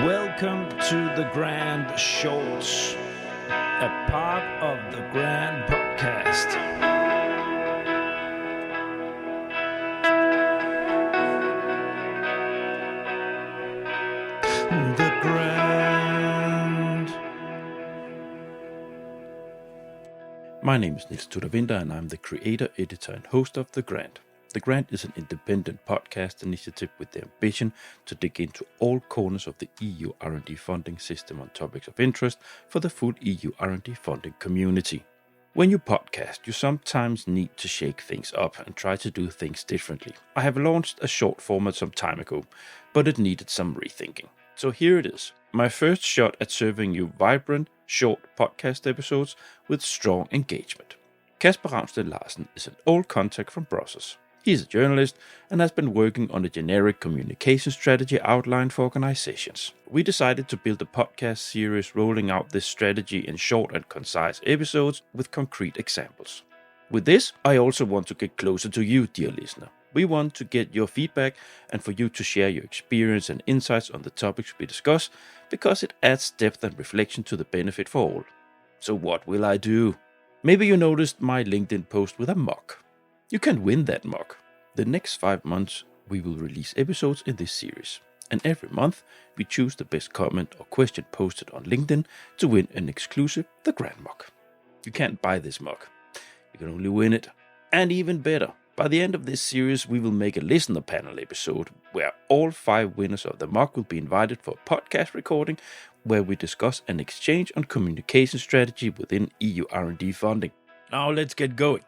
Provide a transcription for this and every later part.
Welcome to the Grand Shorts, a part of the Grand Podcast. The Grand. My name is Niels Tudor-Winter, and I'm the creator, editor, and host of The Grand. The Grand is an independent podcast initiative with the ambition to dig into all corners of the EU R&D funding system on topics of interest for the full EU R&D funding community. When you podcast, you sometimes need to shake things up and try to do things differently. I have launched a short format some time ago, but it needed some rethinking. So here it is, my first shot at serving you vibrant, short podcast episodes with strong engagement. Casper Larsen is an old contact from Brussels. He's a journalist and has been working on a generic communication strategy outline for organizations. We decided to build a podcast series rolling out this strategy in short and concise episodes with concrete examples. With this, I also want to get closer to you, dear listener. We want to get your feedback and for you to share your experience and insights on the topics we discuss, because it adds depth and reflection to the benefit for all. So what will I do? Maybe you noticed my LinkedIn post with a mug. You can win that mug. The next 5 months, we will release episodes in this series. And every month, we choose the best comment or question posted on LinkedIn to win an exclusive The Grand mug. You can't buy this mug. You can only win it. And even better, by the end of this series, we will make a listener panel episode where all 5 winners of the mug will be invited for a podcast recording where we discuss an exchange on communication strategy within EU R&D funding. Now let's get going.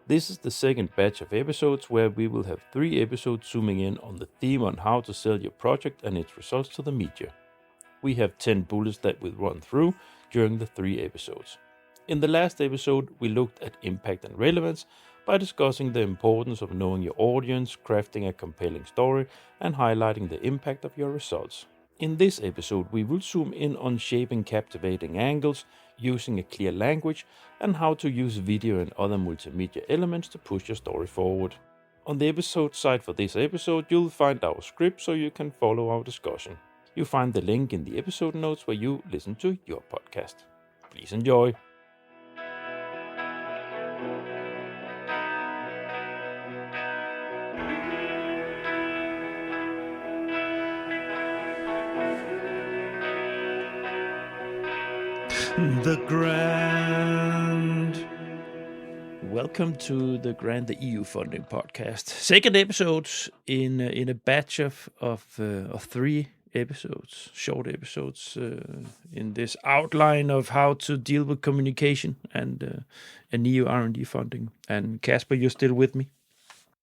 This is the second batch of episodes where we will have 3 episodes zooming in on the theme on how to sell your project and its results to the media. We have 10 bullets that we'll run through during the 3 episodes. In the last episode, we looked at impact and relevance by discussing the importance of knowing your audience, crafting a compelling story, and highlighting the impact of your results. In this episode, we will zoom in on shaping captivating angles, using a clear language, and how to use video and other multimedia elements to push your story forward. On the episode site for this episode, you'll find our script so you can follow our discussion. You'll find the link in the episode notes where you listen to your podcast. Please enjoy. The Grand. Welcome to the Grand, the EU funding podcast. Second episode in a batch of 3 episodes, short episodes, in this outline of how to deal with communication and EU R&D funding. And Casper, you're still with me?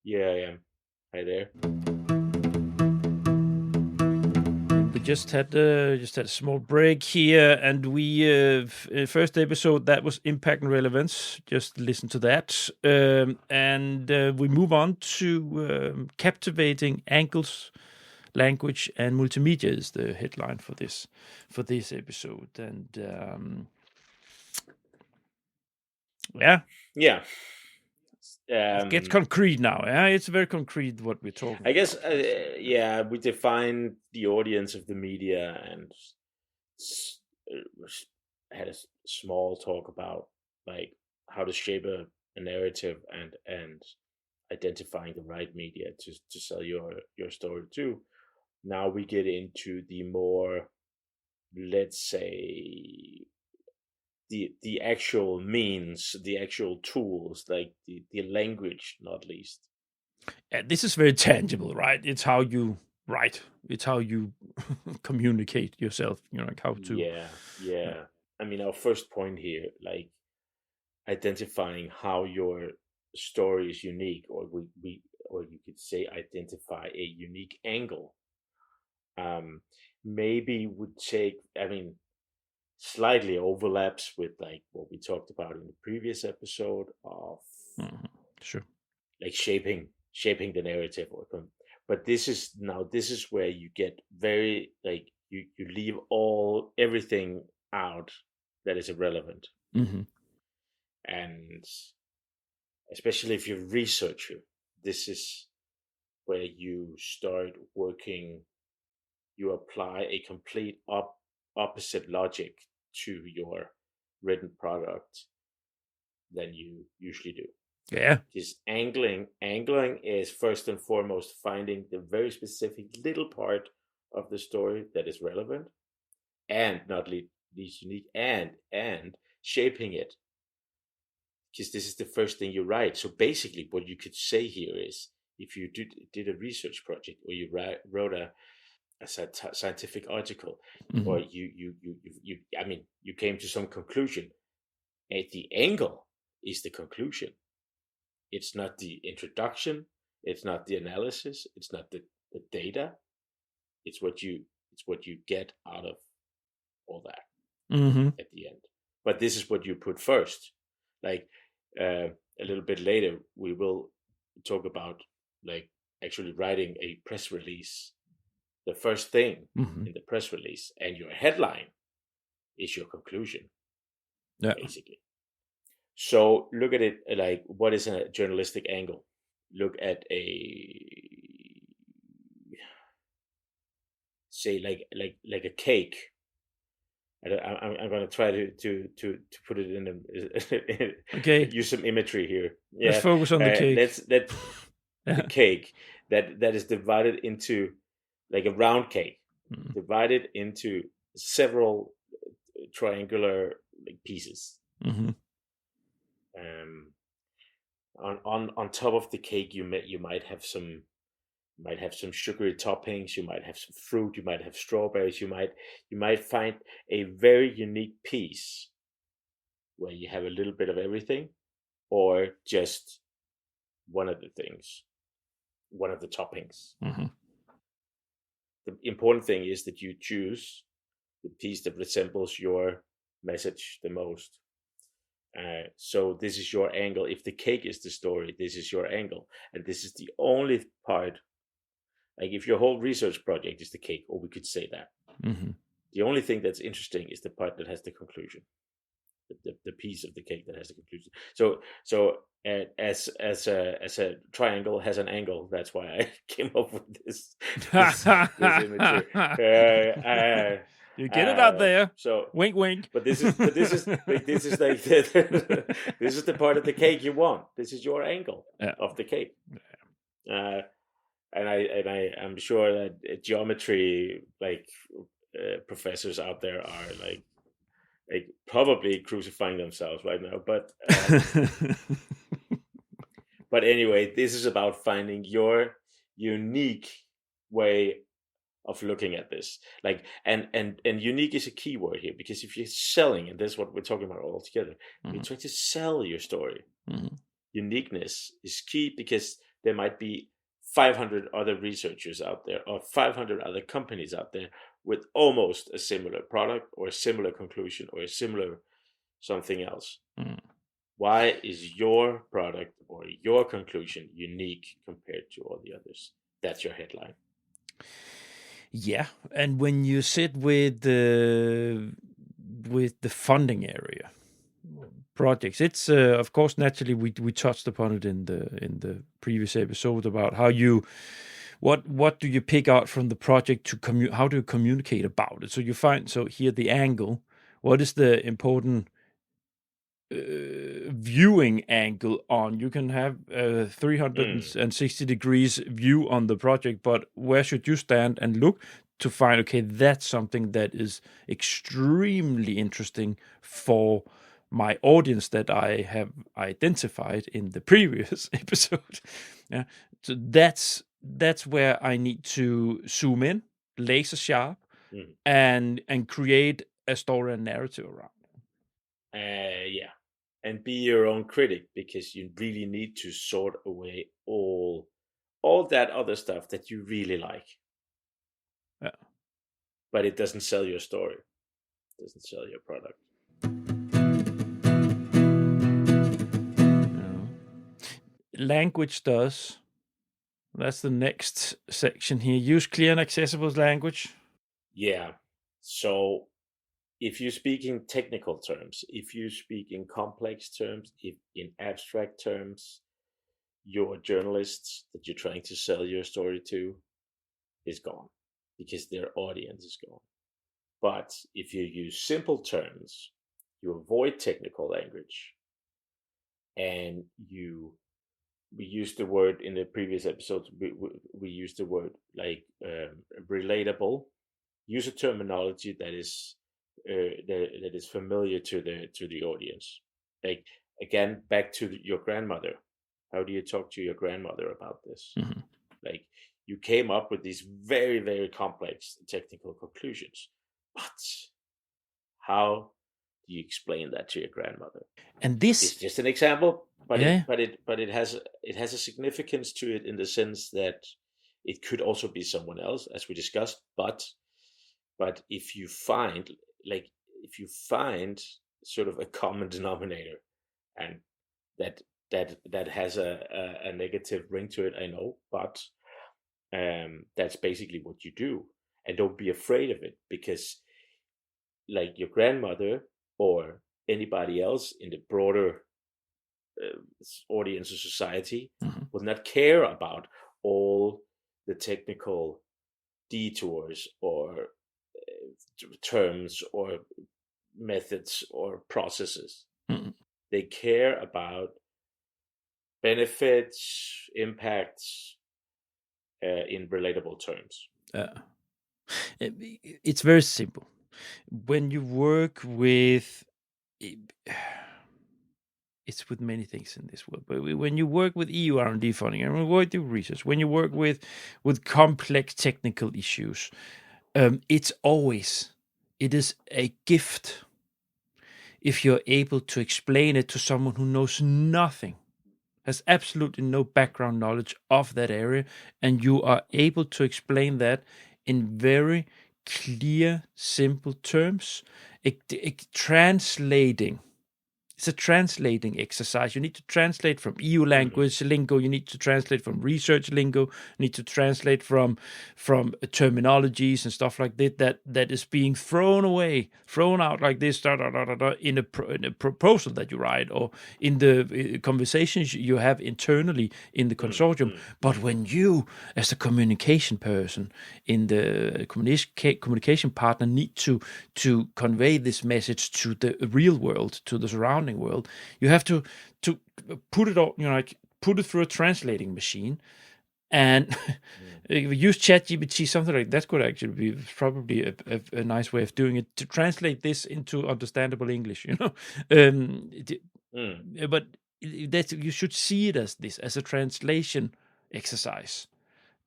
Yeah, I am. Hi there. We just had a small break here, and we first episode that was impact and relevance. Just listen to that, and we move on to captivating angles, language, and multimedia is the headline for this episode. And yeah. It gets concrete now. Yeah, it's very concrete what we're talking. I guess, we define the audience of the media and had a small talk about like how to shape a narrative and identifying the right media to sell your story to. Now we get into the more, let's say, the actual means, the actual tools, like the language, not least. Yeah, this is very tangible, right? It's how you write. It's how you communicate yourself. Like how to. Yeah. I mean, our first point here, like identifying how your story is unique, or you could say identify a unique angle. Maybe would take. I mean, slightly overlaps with like what we talked about in the previous episode of sure, like shaping the narrative, but this is where you get very like you leave everything out that is irrelevant. And especially if you're a researcher, this is where you start working you apply a complete opposite logic to your written product than you usually do. Yeah. Because angling is first and foremost finding the very specific little part of the story that is relevant and not least unique, and shaping it, because this is the first thing you write. So basically what you could say here is, if you did a research project, or you wrote a scientific article, or you came to some conclusion, and the angle is the conclusion. It's not the introduction, it's not the analysis, it's not the data. It's what you get out of all that at the end. But this is what you put first. Like a little bit later, we will talk about like actually writing a press release. The first thing in the press release and your headline is your conclusion, basically. So look at it like, what is a journalistic angle? Look at say like a cake. I'm going to try to put it in Okay. Use some imagery here. Yeah. Let's focus on the cake. Let's the cake that is divided into, like a round cake, divided into several triangular pieces. On top of the cake, you might have some sugary toppings, you might have some fruit, you might have strawberries, you might find a very unique piece where you have a little bit of everything, or just one of the things, one of the toppings. The important thing is that you choose the piece that resembles your message the most. So this is your angle. If the cake is the story, this is your angle, and this is the only part. Like if your whole research project is the cake, or we could say that, the only thing that's interesting is the part that has the conclusion, the piece of the cake that has the conclusion. So as a triangle has an angle, that's why I came up with this imagery. You get it out there. So wink, wink. But this is like this is the part of the cake you want. This is your angle of the cake. And I'm sure that geometry professors out there are like probably crucifying themselves right now. But anyway, this is about finding your unique way of looking at this. Like and unique is a key word here, because if you're selling, and that's what we're talking about all together, you're trying to sell your story. Uniqueness is key, because there might be 500 other researchers out there, or 500 other companies out there with almost a similar product, or a similar conclusion, or a similar something else. Why is your product or your conclusion unique compared to all the others? That's your headline. Yeah, and when you sit with the funding area projects, it's of course, naturally we touched upon it in the previous episode about how you what do you pick out from the project to how do you communicate about it. So you find, so here the angle, what is the important viewing angle on. You can have a 360 degrees view on the project, but where should you stand and look to find, okay, that's something that is extremely interesting for my audience that I have identified in the previous episode. Yeah, so that's where I need to zoom in, laser sharp, and create a story and narrative around. Yeah, and be your own critic, because you really need to sort away all that other stuff that you really like. Yeah, but it doesn't sell your story. It doesn't sell your product. Language does. That's the next section here. Use clear and accessible language. Yeah. So if you speak in technical terms, if you speak in complex terms, if in abstract terms, your journalists that you're trying to sell your story to is gone. because their audience is going. But if you use simple terms, you avoid technical language, and we used the word in the previous episodes. We used the word like relatable. Use a terminology that is that is familiar to the audience. Like, again, back to your grandmother. How do you talk to your grandmother about this? Mm-hmm. Like, you came up with these very, very complex technical conclusions, but how do you explain that to your grandmother? And this, It's just an example, but yeah, it has a significance to it in the sense that it could also be someone else, as we discussed. But if you find sort of a common denominator, and that has a negative ring to it, I know, but that's basically what you do, and don't be afraid of it, because like your grandmother or anybody else in the broader audience of society mm-hmm. will not care about all the technical detours or terms or methods or processes. Mm-hmm. They care about benefits, impacts, in relatable terms. It's very simple. When you work with, it's with many things in this world, but when you work with EU R&D funding, and when you work with research, when you work with complex technical issues, it is a gift if you're able to explain it to someone who knows nothing, has absolutely no background knowledge of that area, and you are able to explain that in very clear, simple terms, translating. It's a translating exercise. You need to translate from EU language lingo. You need to translate from research lingo. You need to translate from terminologies and stuff like that is being thrown out like this in a proposal that you write, or in the conversations you have internally in the consortium. But when you, as the communication person in the communication partner, need to convey this message to the real world, to the surrounding world, you have to put it all, like put it through a translating machine, and use ChatGPT, something like that could actually be probably a nice way of doing it, to translate this into understandable English, but that you should see it as a translation exercise,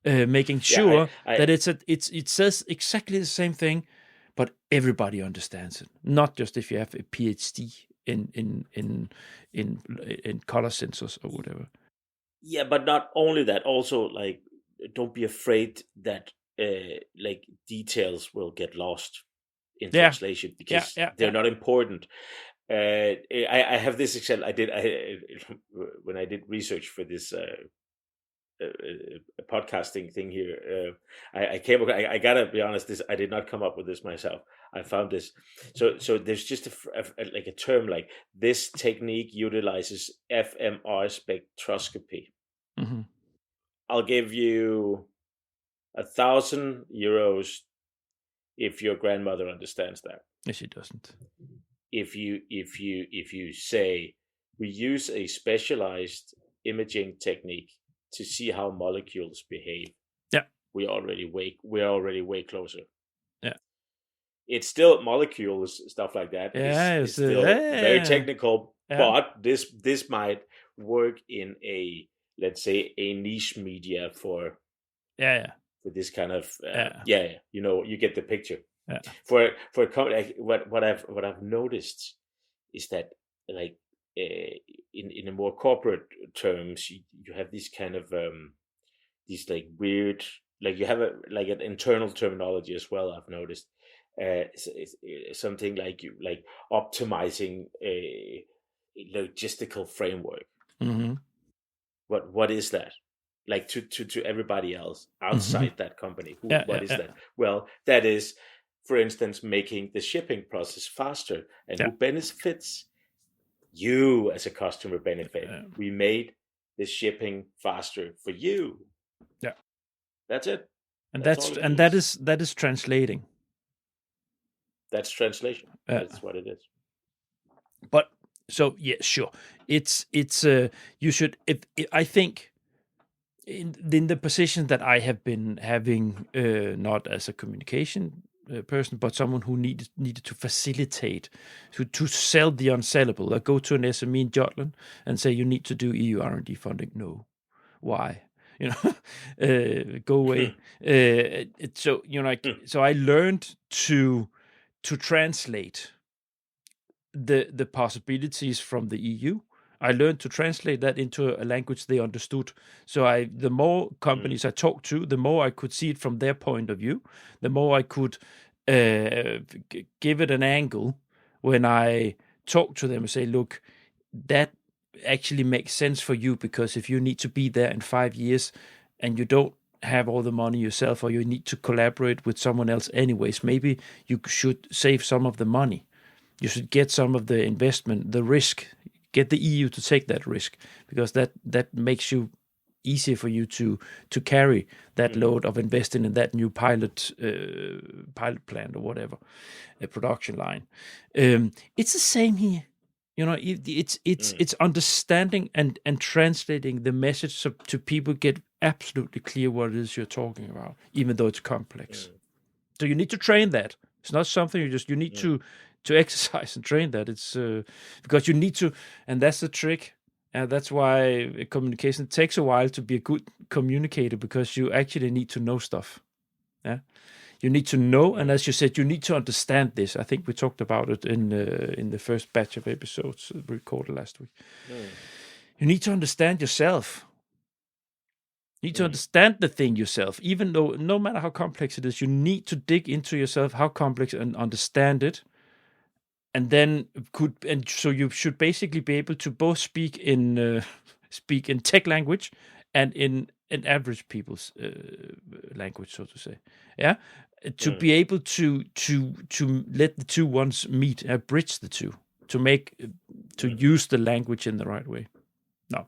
making Yeah, sure that it says exactly the same thing, but everybody understands it. Not just if you have a PhD in color sensors or whatever. yeah, but not only that, also, like, don't be afraid that like details will get lost in Yeah, translation, yeah, because yeah, they're yeah. not important. I have this example. When I did research for this podcasting thing here. I came. I gotta be honest. This I did not come up with this myself. I found this. So there's just like a term like this technique utilizes fMR spectroscopy. Mm-hmm. I'll give you €1,000 if your grandmother understands that. Yes, she doesn't. If you say we use a specialized imaging technique to see how molecules behave, Yeah, we're already way closer. yeah, It's still molecules, stuff like that yeah. is still very Yeah, technical, yeah, but this might work in a, let's say, a niche media yeah, for this kind of yeah, you get the picture. yeah, What I've noticed is that, like, in a more corporate terms, you have these kind of these like weird, like you have a like an internal terminology as well. I've noticed it's something like you like optimizing a logistical framework. mm-hmm. What is that? Like, to everybody else Mm-hmm. outside that company, Yeah, what yeah, is yeah, that? Well, that is, for instance, making the shipping process faster. And yeah, who benefits? You as a customer benefit. yeah, We made the shipping faster for you. yeah. That's it. And That's all it and means. that is translating. That's translation. That's what it is. But so yeah, sure. It's you should if I think in the position that I have been having, not as a communication person, but someone who needed to facilitate, to sell the unsellable. I go to an SME in Jutland and say, you need to do EU R&D funding. No, why? You know, go away. So so I learned to translate the possibilities from the EU. I learned to translate that into a language they understood. So the more companies I talked to, the more I could see it from their point of view, the more I could give it an angle when I talk to them and say, look, that actually makes sense for you, because if you need to be there in 5 years and you don't have all the money yourself, or you need to collaborate with someone else anyways, maybe you should save some of the money. You should get some of the investment, the risk, get the EU to take that risk, because that makes you easier for you to carry that load of investing in that new pilot plant or whatever, a production line. It's the same here. It's understanding and translating the message so to people get absolutely clear what it is you're talking about, even though it's complex. So you need to train that. It's not something you need to exercise and train that. It's because you need to, and that's the trick. And that's why communication takes a while to be a good communicator, because you actually need to know stuff. Yeah, you need to know, and as you said, you need to understand this. I think we talked about it in the first batch of episodes we recorded last week. You need to understand yourself. You need to understand the thing yourself, even though no matter how complex it is, you need to dig into yourself how complex and understand it. And then so you should basically be able to both speak in tech language and in average people's language, so to say. Yeah, to be able to let the two ones meet, bridge the two, to make to use the language in the right way. No.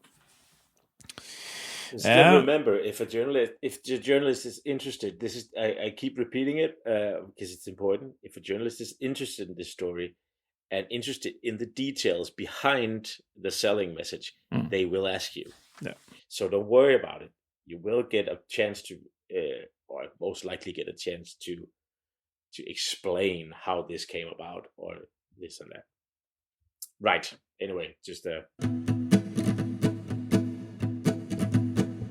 Still remember, if the journalist is interested, this is I keep repeating it because it's important. If a journalist is interested in this story and interested in the details behind the selling message, they will ask you. Yeah. So don't worry about it. You will get a chance to, or most likely get a chance to explain how this came about, or this and that. Right. Anyway, just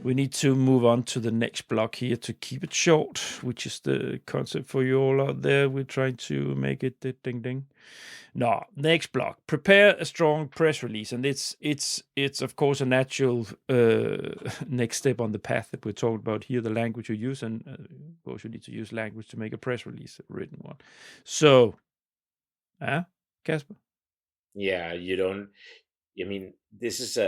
we need to move on to the next block here to keep it short, which is the concept for you all out there. We're trying to make it ding ding. No, next block. Prepare a strong press release, and it's of course a natural next step on the path that we're talking about here. The language you use, and of course you need to use language to make a press release, a written one. So, Casper? Yeah, you don't. I mean, this is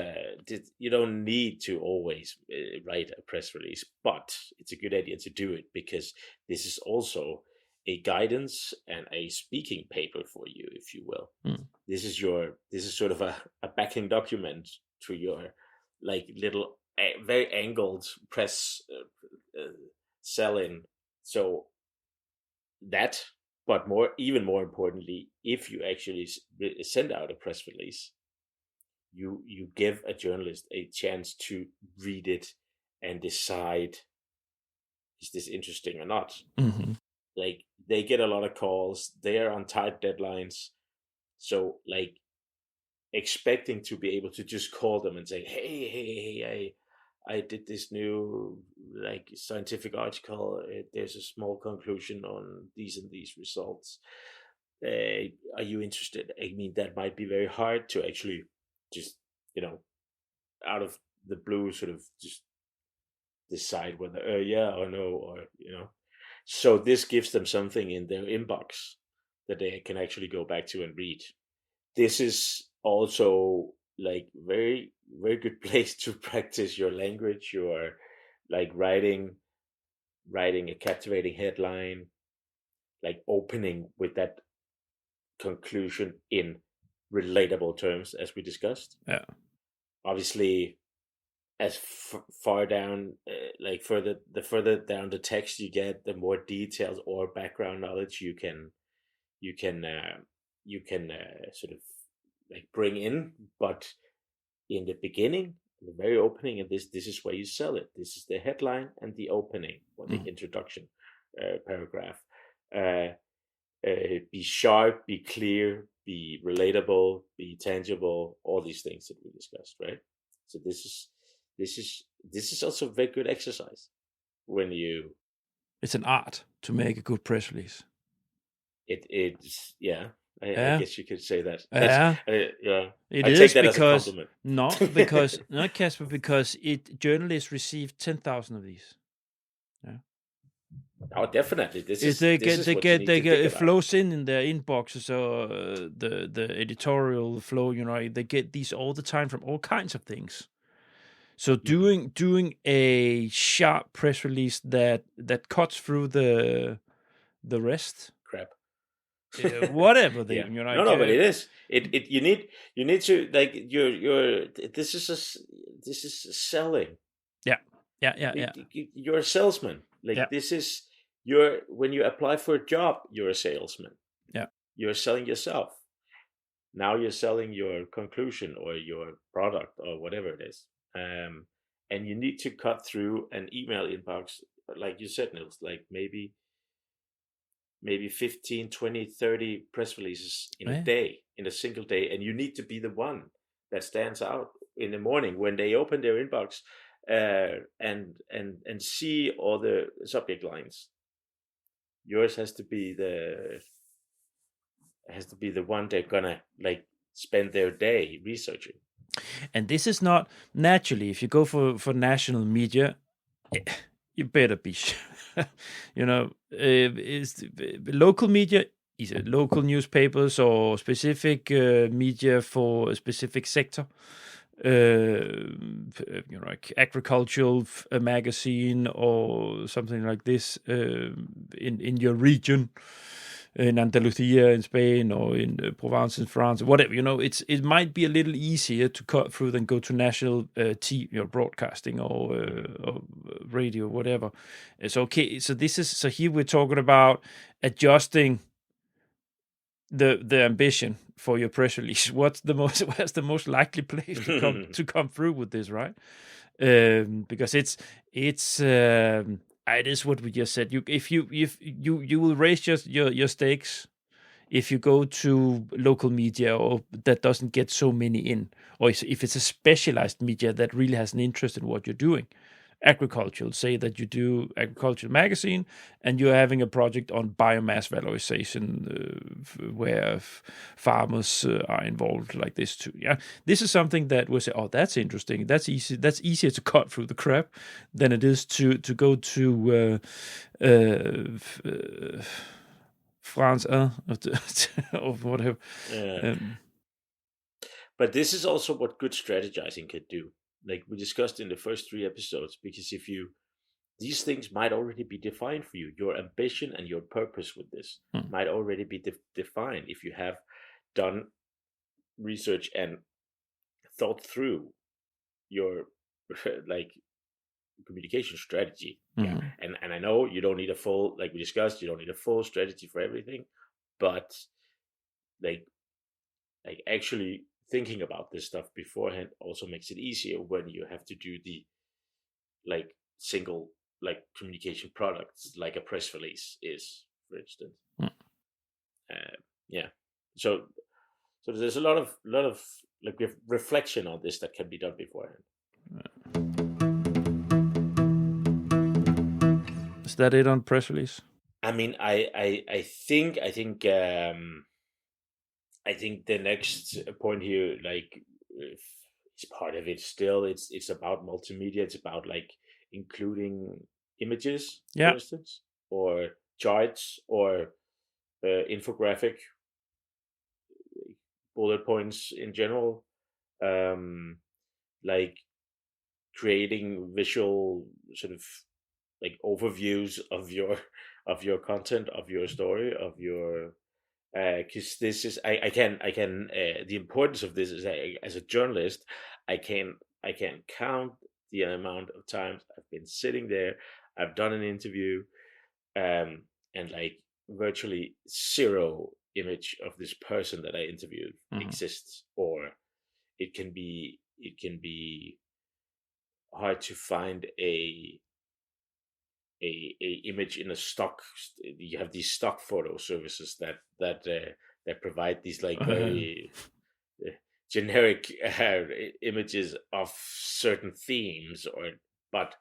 you don't need to always write a press release, but it's a good idea to do it, because this is also a guidance and a speaking paper for you, if you will. This is sort of a backing document to your like little very angled press sell-in. So that, but even more importantly, if you actually send out a press release, you give a journalist a chance to read it and decide, is this interesting or not? Like, they get a lot of calls, they are on tight deadlines, so like expecting to be able to just call them and say, hey, I did this new like scientific article, there's a small conclusion on these and these results, are you interested? I mean, that might be very hard to actually just, out of the blue, sort of just decide whether yeah or no, or so this gives them something in their inbox that they can actually go back to and read. This is also like very, very good place to practice your language, your like writing a captivating headline, like opening with that conclusion in relatable terms, as we discussed. Yeah. Obviously, as far down, like the further down the text you get, the more details or background knowledge you can sort of like bring in. But in the beginning, the very opening, and this is where you sell it. This is the headline and the opening or the introduction paragraph. Be sharp, be clear, be relatable, be tangible. All these things that we discussed, right? So this is also a very good exercise when you. It's an art to make a good press release. It's yeah. I Yeah. guess you could say that. Yeah. Yeah. It I is take that as a because compliment. not Casper, because journalists receive 10,000 of these. Yeah. Oh, definitely. This If is what you need to think it about. flows in their inboxes, or the editorial flow. They get these all the time from all kinds of things. So doing a sharp press release that cuts through the rest, Crap. whatever they, Yeah. No, but it is. It you need to, like, this is selling. Yeah. You're a salesman. Like, Yeah. this is when you apply for a job, you're a salesman. Yeah. You're selling yourself. Now you're selling your conclusion or your product or whatever it is. And you need to cut through an email inbox, like you said, Nils, like maybe 15, 20, 30 press releases in a day, in a single day. And you need to be the one that stands out in the morning when they open their inbox and see all the subject lines. Yours has to be the one they're gonna, like, spend their day researching. And this is not naturally. If you go for national media, you better be, is local media, is it local newspapers or specific media for a specific sector? Like agricultural magazine or something like this in your region, in Andalusia in Spain, or in Provence in France, whatever. It might be a little easier to cut through than go to national TV, broadcasting or radio, whatever. It's okay. So here we're talking about adjusting the ambition for your press release. Where's the most likely place to come through with this, right? Because it is what we just said. You will raise your stakes if you go to local media, or that doesn't get so many in, or if it's a specialized media that really has an interest in what you're doing. Agricultural, say that you do agricultural magazine and you're having a project on biomass valorization, where farmers are involved like this too. Yeah, this is something that we say, oh, that's interesting. That's easy. That's easier to cut through the crap than it is to go to France or whatever. Yeah. But this is also what good strategizing can do, like we discussed in the first 3 episodes. Because these things might already be defined for you. Your ambition and your purpose with this might already be defined if you have done research and thought through your like communication strategy. Yeah. And I know you don't need a full, like we discussed, you don't need a full strategy for everything, but like actually thinking about this stuff beforehand also makes it easier when you have to do the, like, single, like, communication products, like a press release is, for instance. Yeah. So there's a lot of like reflection on this that can be done beforehand. Is that it on press release? I mean, I think the next point here, like, is part of it still. It's about multimedia. It's about, like, including images, for instance, or charts, or infographic bullet points in general, like creating visual sort of, like, overviews of your content, of your story, of your, because this is, I can the importance of this is, as a journalist, I can count the amount of times I've been sitting there, I've done an interview, and like virtually zero image of this person that I interviewed exists, or it can be hard to find a image in a stock. You have these stock photo services that provide these like very generic images of certain themes, but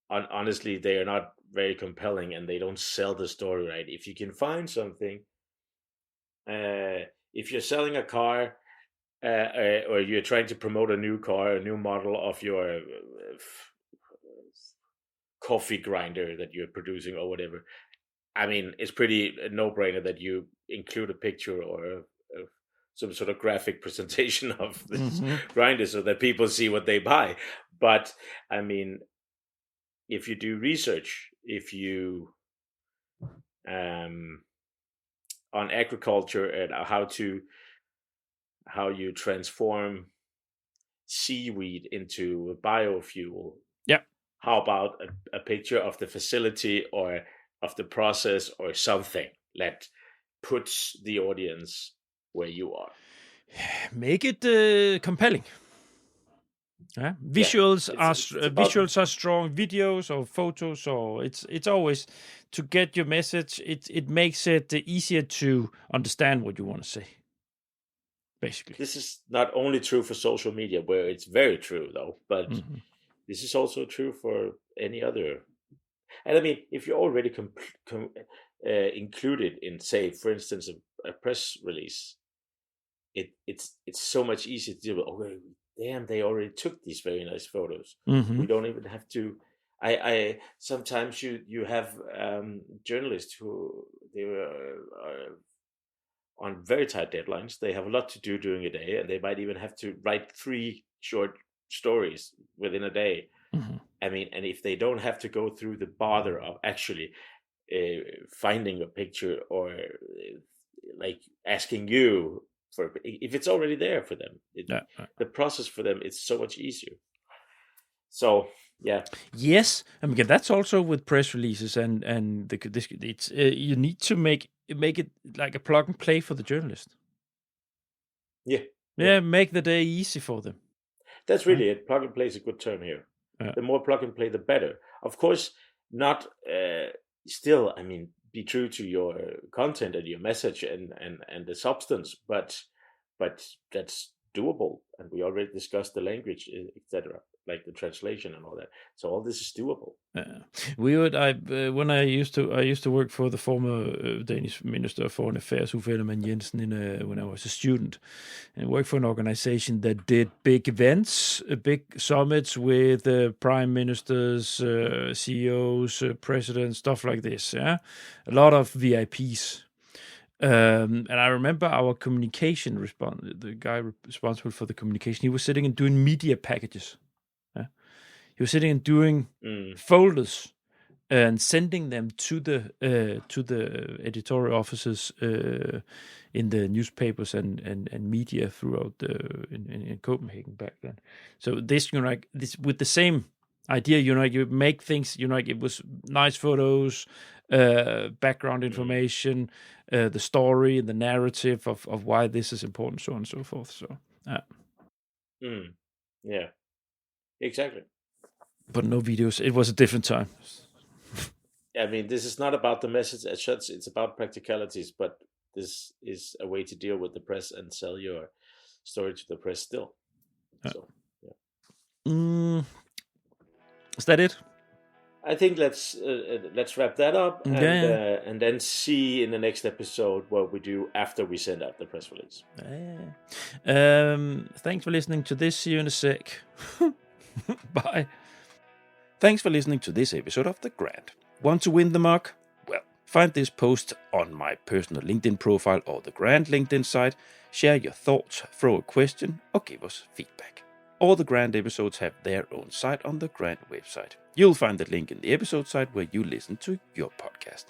honestly, they are not very compelling, and they don't sell the story right. If you can find something, if you're selling a car, or you're trying to promote a new car, a new model of your coffee grinder that you're producing or whatever, I mean, it's pretty a no-brainer that you include a picture or some sort of graphic presentation of this grinder so that people see what they buy. But I mean, if you do research, if you on agriculture and how you transform seaweed into biofuel. Yeah. How about a picture of the facility or of the process or something that puts the audience where you are? Make it compelling. Visuals are strong. Videos or photos, or it's always to get your message. It makes it easier to understand what you want to say. Basically, this is not only true for social media, where it's very true though, but this is also true for any other. And I mean, if you're already included in, say, for instance, a press release, it's so much easier to do. Oh, damn! They already took these very nice photos. We don't even have to. I sometimes you have journalists who they are on very tight deadlines. They have a lot to do during a day, and they might even have to write 3 short stories within a day. I mean, and if they don't have to go through the bother of actually finding a picture or like asking you for, if it's already there for them, the process for them is so much easier. So yeah. Yes, I mean that's also with press releases and it's you need to make it like a plug and play for the journalist. Yeah, make the day easy for them. That's really it. Plug and play is a good term here. The more plug and play, the better. Of course, not still. I mean, be true to your content and your message and the substance, but that's doable. And we already discussed the language, etc., like the translation and all that. So all this is doable. When I used to work for the former Danish Minister of Foreign Affairs, Uffe Ellemann-Jensen, when I was a student, and worked for an organization that did big events, big summits with prime ministers, CEOs, presidents, stuff like this. Yeah, a lot of VIPs. And I remember our communication the guy responsible for the communication, he was sitting and doing media packages. He was sitting and doing folders and sending them to the editorial offices in the newspapers and media throughout in Copenhagen back then. So this, this with the same idea, you make things, it was nice photos, background information, the story, the narrative of why this is important, so on and so forth. So yeah, exactly. But no videos. It was a different time. I mean, this is not about the message as such. It's about practicalities, but this is a way to deal with the press and sell your story to the press still. So, yeah. Is that it? I think let's wrap that up and then see in the next episode what we do after we send out the press release. Thanks for listening to this. See you in a sec. Bye. Thanks for listening to this episode of The Grant. Want to win the mug? Well, find this post on my personal LinkedIn profile or the Grant LinkedIn site. Share your thoughts, throw a question, or give us feedback. All the Grant episodes have their own site on the Grant website. You'll find the link in the episode site where you listen to your podcast.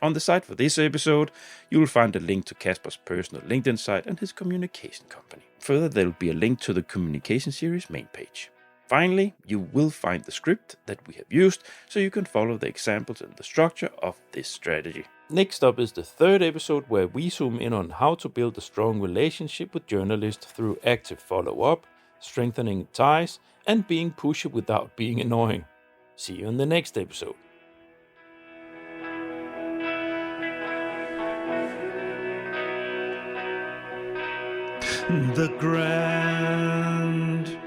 On the site for this episode, you'll find a link to Casper's personal LinkedIn site and his communication company. Further, there'll be a link to the communication series main page. Finally, you will find the script that we have used so you can follow the examples and the structure of this strategy. Next up is the third episode where we zoom in on how to build a strong relationship with journalists through active follow-up, strengthening ties, and being pushy without being annoying. See you in the next episode. The Grand.